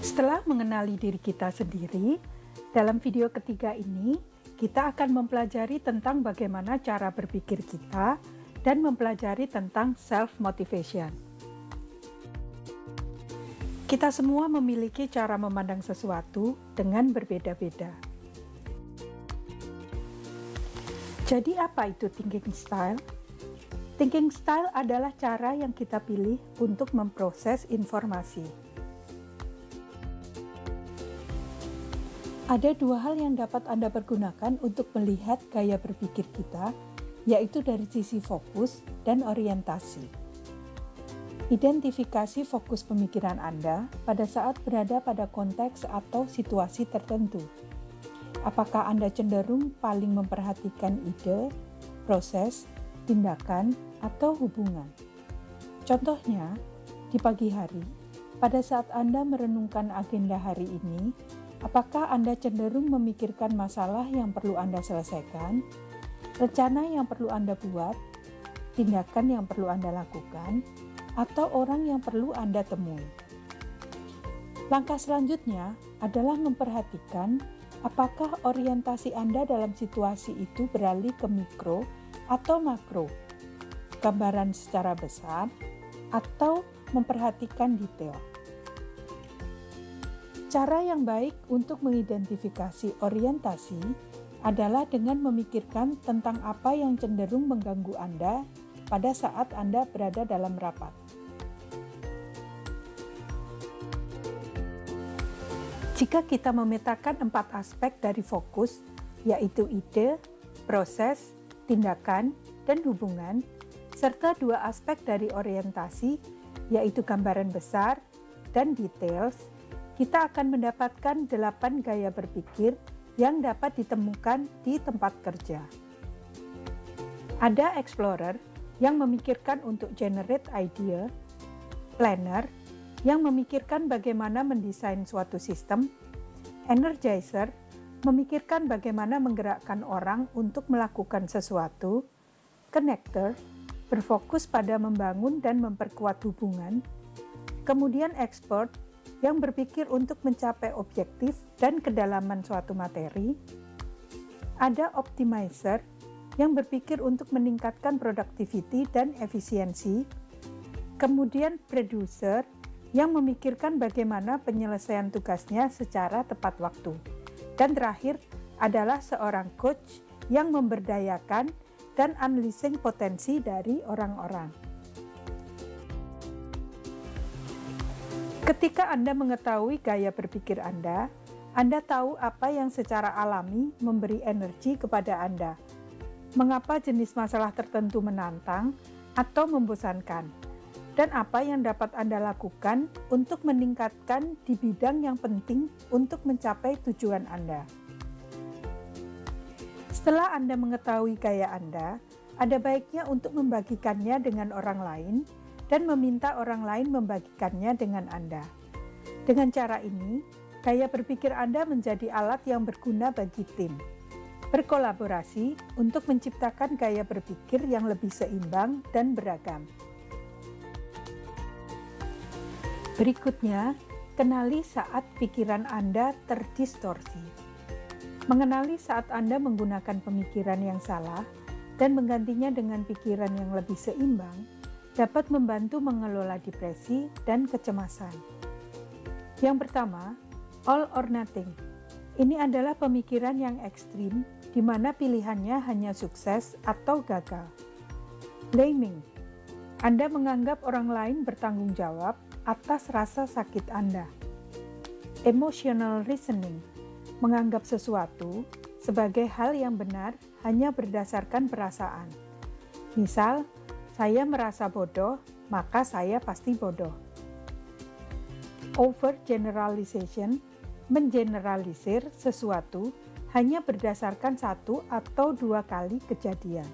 Setelah mengenali diri kita sendiri, dalam video ketiga ini kita akan mempelajari tentang bagaimana cara berpikir kita dan mempelajari tentang self-motivation. Kita semua memiliki cara memandang sesuatu dengan berbeda-beda. Jadi apa itu thinking style? Thinking style adalah cara yang kita pilih untuk memproses informasi. Ada dua hal yang dapat Anda pergunakan untuk melihat gaya berpikir kita, yaitu dari sisi fokus dan orientasi. Identifikasi fokus pemikiran Anda pada saat berada pada konteks atau situasi tertentu. Apakah Anda cenderung paling memperhatikan ide, proses, tindakan, atau hubungan? Contohnya, di pagi hari, pada saat Anda merenungkan agenda hari ini, apakah Anda cenderung memikirkan masalah yang perlu Anda selesaikan, rencana yang perlu Anda buat, tindakan yang perlu Anda lakukan, atau orang yang perlu Anda temui? Langkah selanjutnya adalah memperhatikan apakah orientasi Anda dalam situasi itu beralih ke mikro atau makro, gambaran secara besar, atau memperhatikan detail. Cara yang baik untuk mengidentifikasi orientasi adalah dengan memikirkan tentang apa yang cenderung mengganggu Anda pada saat Anda berada dalam rapat. Jika kita memetakan 4 aspek dari fokus, yaitu ide, proses, tindakan, dan hubungan, serta 2 aspek dari orientasi, yaitu gambaran besar dan details, kita akan mendapatkan 8 gaya berpikir yang dapat ditemukan di tempat kerja. Ada explorer yang memikirkan untuk generate idea, planner yang memikirkan bagaimana mendesain suatu sistem, energizer memikirkan bagaimana menggerakkan orang untuk melakukan sesuatu, connector berfokus pada membangun dan memperkuat hubungan, kemudian expert yang berpikir untuk mencapai objektif dan kedalaman suatu materi, ada optimizer yang berpikir untuk meningkatkan productivity dan efisiensi, kemudian producer yang memikirkan bagaimana penyelesaian tugasnya secara tepat waktu, dan terakhir adalah seorang coach yang memberdayakan dan unleashing potensi dari orang-orang. Ketika Anda mengetahui gaya berpikir Anda tahu apa yang secara alami memberi energi kepada Anda, mengapa jenis masalah tertentu menantang atau membosankan, dan apa yang dapat Anda lakukan untuk meningkatkan di bidang yang penting untuk mencapai tujuan Anda. Setelah Anda mengetahui gaya Anda, ada baiknya untuk membagikannya dengan orang lain dan meminta orang lain membagikannya dengan Anda. Dengan cara ini, gaya berpikir Anda menjadi alat yang berguna bagi tim. Berkolaborasi untuk menciptakan gaya berpikir yang lebih seimbang dan beragam. Berikutnya, kenali saat pikiran Anda terdistorsi. Mengenali saat Anda menggunakan pemikiran yang salah dan menggantinya dengan pikiran yang lebih seimbang dapat membantu mengelola depresi dan kecemasan. Yang pertama, all or nothing. Ini adalah pemikiran yang ekstrim di mana pilihannya hanya sukses atau gagal. Blaming. Anda menganggap orang lain bertanggung jawab atas rasa sakit Anda. Emotional reasoning. Menganggap sesuatu sebagai hal yang benar hanya berdasarkan perasaan. Misal, saya merasa bodoh, maka saya pasti bodoh. Overgeneralization, mengeneralisir sesuatu hanya berdasarkan 1 atau 2 kali kejadian.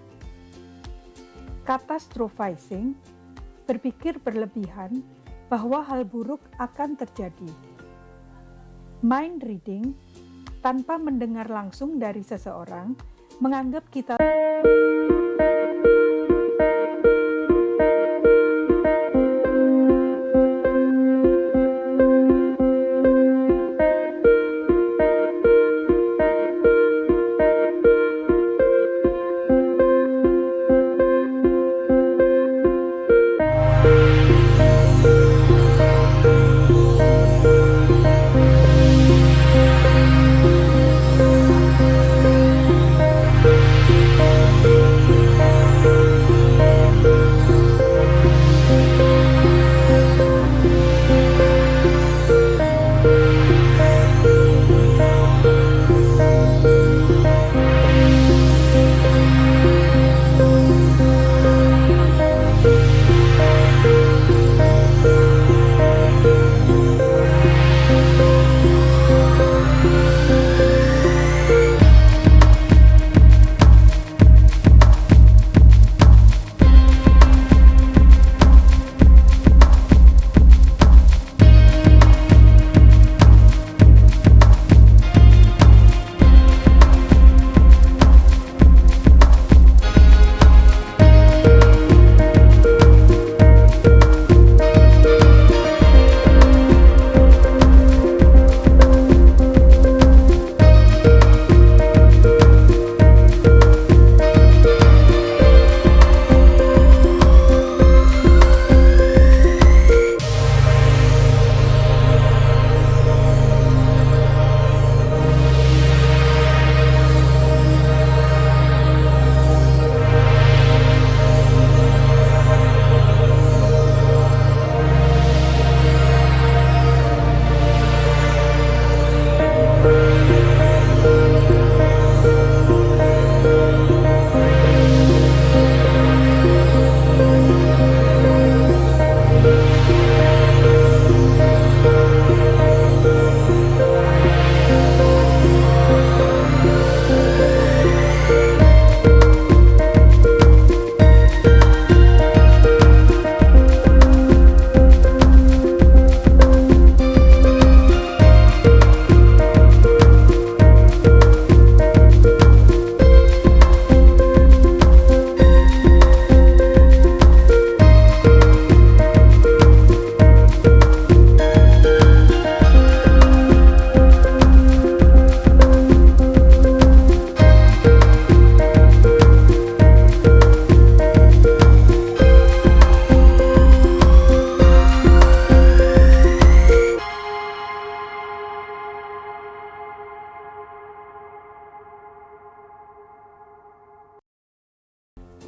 Catastrophizing, berpikir berlebihan bahwa hal buruk akan terjadi. Mind reading, tanpa mendengar langsung dari seseorang, menganggap kita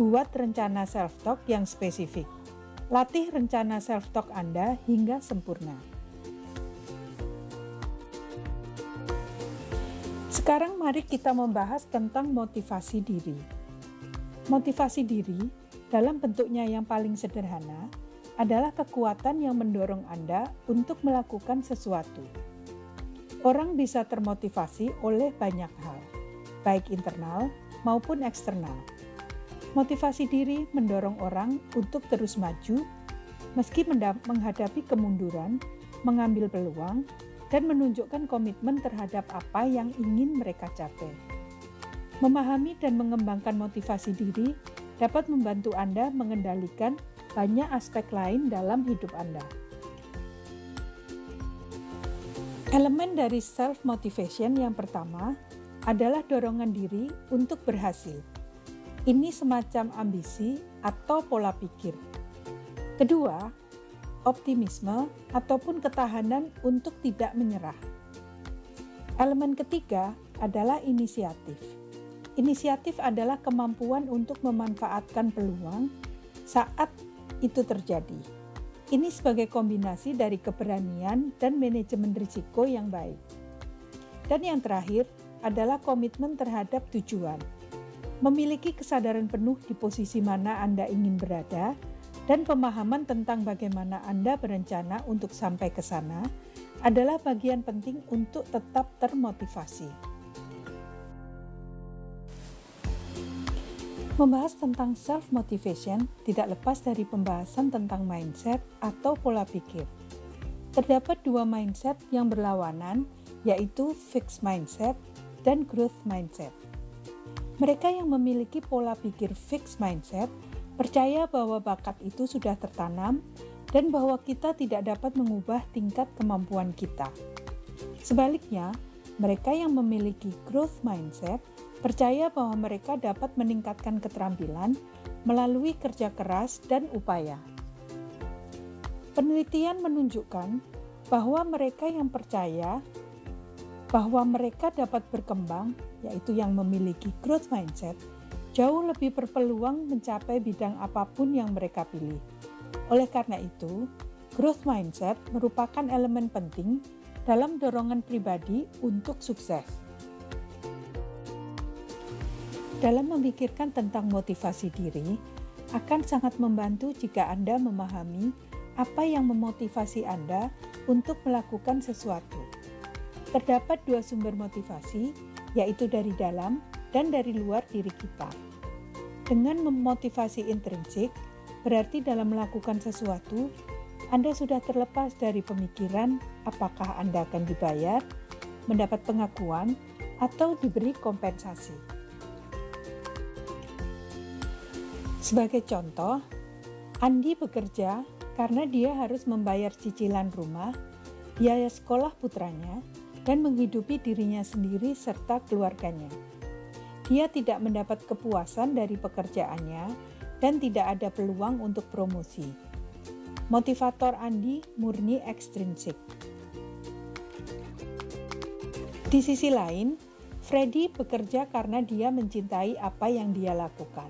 Buat rencana self-talk yang spesifik. Latih rencana self-talk Anda hingga sempurna. Sekarang mari kita membahas tentang motivasi diri. Motivasi diri dalam bentuknya yang paling sederhana adalah kekuatan yang mendorong Anda untuk melakukan sesuatu. Orang bisa termotivasi oleh banyak hal, baik internal maupun eksternal. Motivasi diri mendorong orang untuk terus maju, meski menghadapi kemunduran, mengambil peluang, dan menunjukkan komitmen terhadap apa yang ingin mereka capai. Memahami dan mengembangkan motivasi diri dapat membantu Anda mengendalikan banyak aspek lain dalam hidup Anda. Elemen dari self-motivation yang pertama adalah dorongan diri untuk berhasil. Ini semacam ambisi atau pola pikir. Kedua, optimisme ataupun ketahanan untuk tidak menyerah. Elemen ketiga adalah inisiatif. Inisiatif adalah kemampuan untuk memanfaatkan peluang saat itu terjadi. Ini sebagai kombinasi dari keberanian dan manajemen risiko yang baik. Dan yang terakhir adalah komitmen terhadap tujuan. Memiliki kesadaran penuh di posisi mana Anda ingin berada dan pemahaman tentang bagaimana Anda berencana untuk sampai ke sana adalah bagian penting untuk tetap termotivasi. Membahas tentang self-motivation tidak lepas dari pembahasan tentang mindset atau pola pikir. Terdapat dua mindset yang berlawanan, yaitu fixed mindset dan growth mindset. Mereka yang memiliki pola pikir fixed mindset percaya bahwa bakat itu sudah tertanam dan bahwa kita tidak dapat mengubah tingkat kemampuan kita. Sebaliknya, mereka yang memiliki growth mindset percaya bahwa mereka dapat meningkatkan keterampilan melalui kerja keras dan upaya. Penelitian menunjukkan bahwa mereka yang percaya bahwa mereka dapat berkembang, yaitu yang memiliki growth mindset, jauh lebih berpeluang mencapai bidang apapun yang mereka pilih. Oleh karena itu, growth mindset merupakan elemen penting dalam dorongan pribadi untuk sukses. Dalam memikirkan tentang motivasi diri, akan sangat membantu jika Anda memahami apa yang memotivasi Anda untuk melakukan sesuatu. Terdapat dua sumber motivasi, yaitu dari dalam dan dari luar diri kita. Dengan memotivasi intrinsik, berarti dalam melakukan sesuatu, Anda sudah terlepas dari pemikiran apakah Anda akan dibayar, mendapat pengakuan, atau diberi kompensasi. Sebagai contoh, Andi bekerja karena dia harus membayar cicilan rumah, biaya sekolah putranya, dan menghidupi dirinya sendiri serta keluarganya. Dia tidak mendapat kepuasan dari pekerjaannya dan tidak ada peluang untuk promosi. Motivator Andi murni ekstrinsik. Di sisi lain, Freddy bekerja karena dia mencintai apa yang dia lakukan.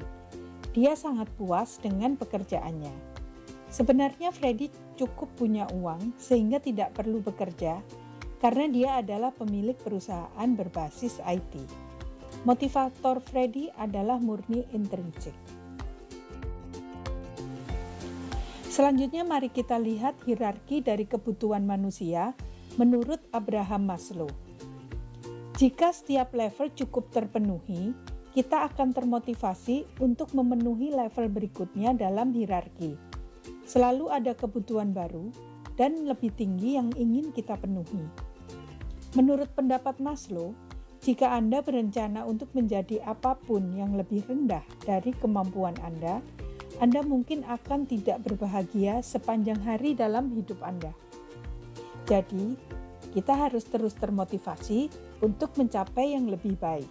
Dia sangat puas dengan pekerjaannya. Sebenarnya Freddy cukup punya uang sehingga tidak perlu bekerja karena dia adalah pemilik perusahaan berbasis IT. Motivator Freddy adalah murni intrinsik. Selanjutnya mari kita lihat hierarki dari kebutuhan manusia menurut Abraham Maslow. Jika setiap level cukup terpenuhi, kita akan termotivasi untuk memenuhi level berikutnya dalam hierarki. Selalu ada kebutuhan baru dan lebih tinggi yang ingin kita penuhi. Menurut pendapat Maslow, jika Anda berencana untuk menjadi apapun yang lebih rendah dari kemampuan Anda mungkin akan tidak berbahagia sepanjang hari dalam hidup Anda. Jadi, kita harus terus termotivasi untuk mencapai yang lebih baik.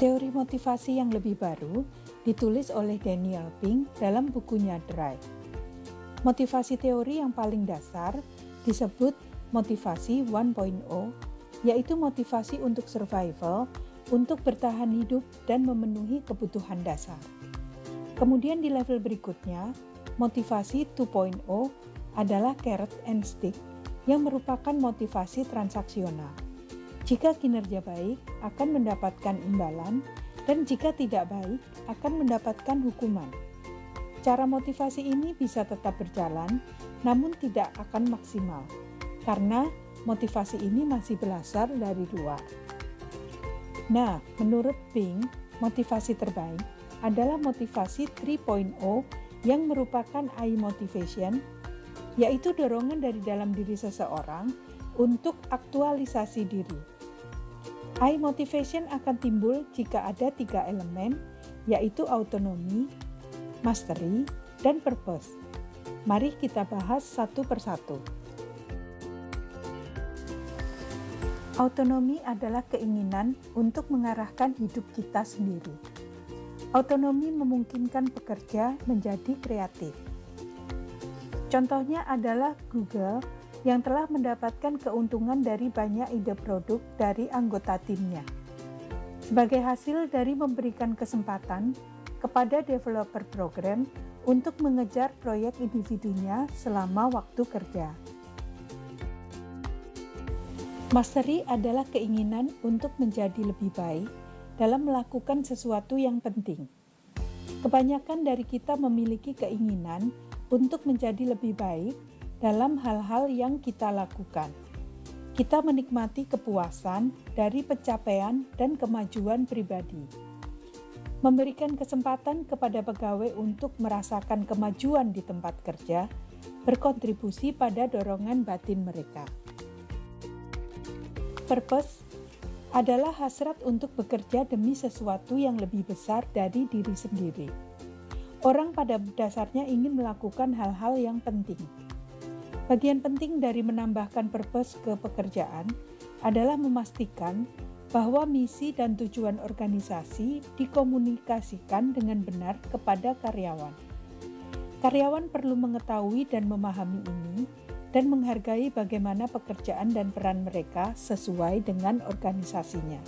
Teori motivasi yang lebih baru ditulis oleh Daniel Pink dalam bukunya Drive. Motivasi teori yang paling dasar disebut motivasi 1.0, yaitu motivasi untuk survival untuk bertahan hidup dan memenuhi kebutuhan dasar. Kemudian di level berikutnya, motivasi 2.0 adalah carrot and stick yang merupakan motivasi transaksional. Jika kinerja baik, akan mendapatkan imbalan, dan jika tidak baik, akan mendapatkan hukuman. Cara motivasi ini bisa tetap berjalan, namun tidak akan maksimal, karena motivasi ini masih berasal dari luar. Nah, menurut Pink, motivasi terbaik adalah motivasi 3.0 yang merupakan I motivation, yaitu dorongan dari dalam diri seseorang untuk aktualisasi diri. I motivation akan timbul jika ada 3 elemen, yaitu autonomi, mastery, dan purpose. Mari kita bahas satu persatu. Autonomi adalah keinginan untuk mengarahkan hidup kita sendiri. Autonomi memungkinkan pekerja menjadi kreatif. Contohnya adalah Google yang telah mendapatkan keuntungan dari banyak ide produk dari anggota timnya. Sebagai hasil dari memberikan kesempatan kepada developer program untuk mengejar proyek individunya selama waktu kerja. Mastery adalah keinginan untuk menjadi lebih baik dalam melakukan sesuatu yang penting. Kebanyakan dari kita memiliki keinginan untuk menjadi lebih baik dalam hal-hal yang kita lakukan. Kita menikmati kepuasan dari pencapaian dan kemajuan pribadi. Memberikan kesempatan kepada pegawai untuk merasakan kemajuan di tempat kerja berkontribusi pada dorongan batin mereka. Purpose adalah hasrat untuk bekerja demi sesuatu yang lebih besar dari diri sendiri. Orang pada dasarnya ingin melakukan hal-hal yang penting. Bagian penting dari menambahkan purpose ke pekerjaan adalah memastikan bahwa misi dan tujuan organisasi dikomunikasikan dengan benar kepada karyawan. Karyawan perlu mengetahui dan memahami ini, dan menghargai bagaimana pekerjaan dan peran mereka sesuai dengan organisasinya.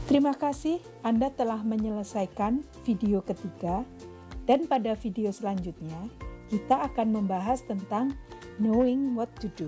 Terima kasih Anda telah menyelesaikan video ketiga, dan pada video selanjutnya kita akan membahas tentang knowing what to do.